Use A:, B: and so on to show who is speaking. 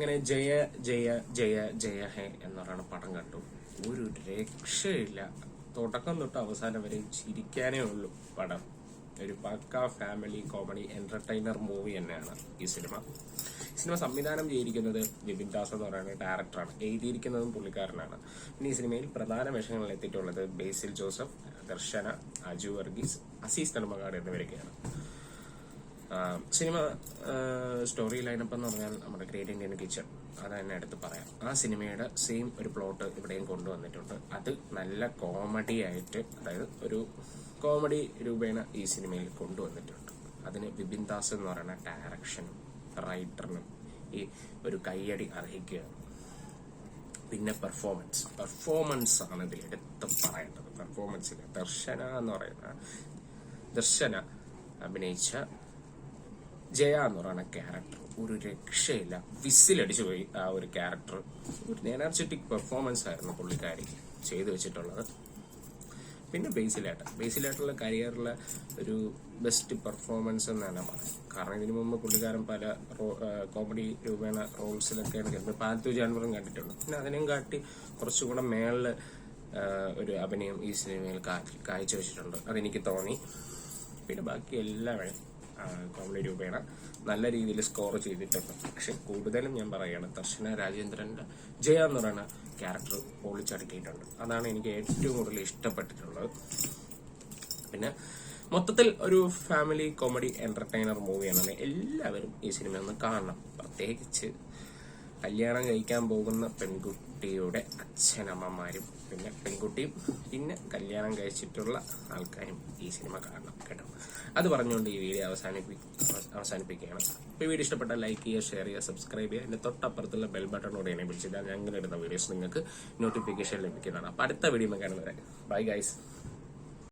A: അങ്ങനെ ജയ ജയ ജയ ജയ ഹേ എന്ന് പറയുന്ന പടം കണ്ടു. ഒരു രക്ഷയില്ല. തുടക്കം തൊട്ട് അവസാനം വരെ ചിരിക്കാനേ ഉള്ളൂ പടം. ഒരു പക്ക ഫാമിലി കോമഡി എന്റർടൈനർ മൂവി തന്നെയാണ് ഈ സിനിമ സംവിധാനം ചെയ്തിരിക്കുന്നത് വിപിൻ ദാസ് എന്ന് പറയുന്ന ഡയറക്ടറാണ്. എഴുതിയിരിക്കുന്നതും പുള്ളിക്കാരനാണ്. പിന്നെ ഈ സിനിമയിൽ പ്രധാന വേഷങ്ങളിൽ എത്തിയിട്ടുള്ളത് ബേസിൽ ജോസഫ്, ദർശന, അജു വർഗീസ്, അസീസ് നെടുമങ്ങാട് എന്നിവരൊക്കെയാണ്. സിനിമ സ്റ്റോറി ലൈനപ്പ് എന്ന് പറഞ്ഞാൽ നമ്മുടെ ഗ്രേറ്റ് ഇന്ത്യൻ കിച്ചൺ, അത് തന്നെ എടുത്ത് പറയാം. ആ സിനിമയുടെ സെയിം ഒരു പ്ലോട്ട് ഇവിടെയും കൊണ്ടുവന്നിട്ടുണ്ട്. അത് നല്ല കോമഡി ആയിട്ട്, അതായത് ഒരു കോമഡി രൂപേണ ഈ സിനിമയിൽ കൊണ്ടുവന്നിട്ടുണ്ട്. അതിന് വിപിൻ ദാസ് എന്ന് പറയുന്ന ഡയറക്ഷനും റൈറ്ററിനും ഈ ഒരു കയ്യടി അർഹിക്കുകയാണ്. പിന്നെ പെർഫോമൻസ് ആണ് ഇതിൽ എടുത്ത് പറയേണ്ടത്. പെർഫോമൻസിൽ ദർശന അഭിനയിച്ച ജയ എന്ന് പറയുന്ന ക്യാരക്ടർ ഒരു രക്ഷയില്ല. വിസിലടിച്ചു പോയി ആ ഒരു ക്യാരക്ടർ. ഒരു എനർജറ്റിക് പെർഫോമൻസ് ആയിരുന്നു പുള്ളിക്കാരി ചെയ്തു വെച്ചിട്ടുള്ളത്. പിന്നെ ബേസിലായിട്ടുള്ള കരിയറിലെ ഒരു ബെസ്റ്റ് പെർഫോമൻസ് എന്ന് തന്നെ പറയാം. കാരണം ഇതിനു മുമ്പ് പുള്ളിക്കാരൻ പല കോമഡി രൂപേണ റോൾസിലൊക്കെയാണ് കണ്ടത്. പാൽത്തു ജാൻവറും കണ്ടിട്ടുണ്ട്. പിന്നെ അതിനെയും കാട്ടി കുറച്ചുകൂടെ മേളില് ഒരു അഭിനയം ഈ സിനിമയിൽ കാഴ്ചവെച്ചിട്ടുണ്ട്, അതെനിക്ക് തോന്നി. പിന്നെ ബാക്കി എല്ലാവരും കോമഡി രൂപേണ നല്ല രീതിയിൽ സ്കോർ ചെയ്തിട്ടുണ്ട്. പക്ഷെ കൂടുതലും ഞാൻ പറയുകയാണ്, ദർശന രാജേന്ദ്രന്റെ ജയ എന്ന് പറയുന്ന ക്യാരക്ടർ പൊളിച്ചടുക്കിയിട്ടുണ്ട്. അതാണ് എനിക്ക് ഏറ്റവും കൂടുതൽ ഇഷ്ടപ്പെട്ടിട്ടുള്ളത്. പിന്നെ മൊത്തത്തിൽ ഒരു ഫാമിലി കോമഡി എന്റർടൈനർ മൂവിയാണ്. എല്ലാവരും ഈ സിനിമ ഒന്ന് കാണണം. പ്രത്യേകിച്ച് കല്യാണം കഴിക്കാൻ പോകുന്ന പെൺകുട്ടിയുടെ അച്ഛനമ്മമാരും പിന്നെ പെൺകുട്ടിയും പിന്നെ കല്യാണം കഴിച്ചിട്ടുള്ള ആൾക്കാരും ഈ സിനിമ കാണണം കേട്ടോ. അത് പറഞ്ഞുകൊണ്ട് ഈ വീഡിയോ അവസാനിപ്പിക്കുകയാണ്. ഈ വീഡിയോ ഇഷ്ടപ്പെട്ടാൽ ലൈക്ക് ചെയ്യുക, ഷെയർ ചെയ്യുക, സബ്സ്ക്രൈബ് ചെയ്യുക. അതിന്റെ തൊട്ടപ്പുറത്തുള്ള ബെൽ ബട്ടണോട് എനേബിൾ ചെയ്താൽ ഞങ്ങൾ ഇടുന്ന വീഡിയോസ് നിങ്ങൾക്ക് നോട്ടിഫിക്കേഷൻ ലഭിക്കുന്നതാണ്. അപ്പൊ അടുത്ത വീഡിയോ കാണുന്നവരെ ബൈ ഗൈസ്.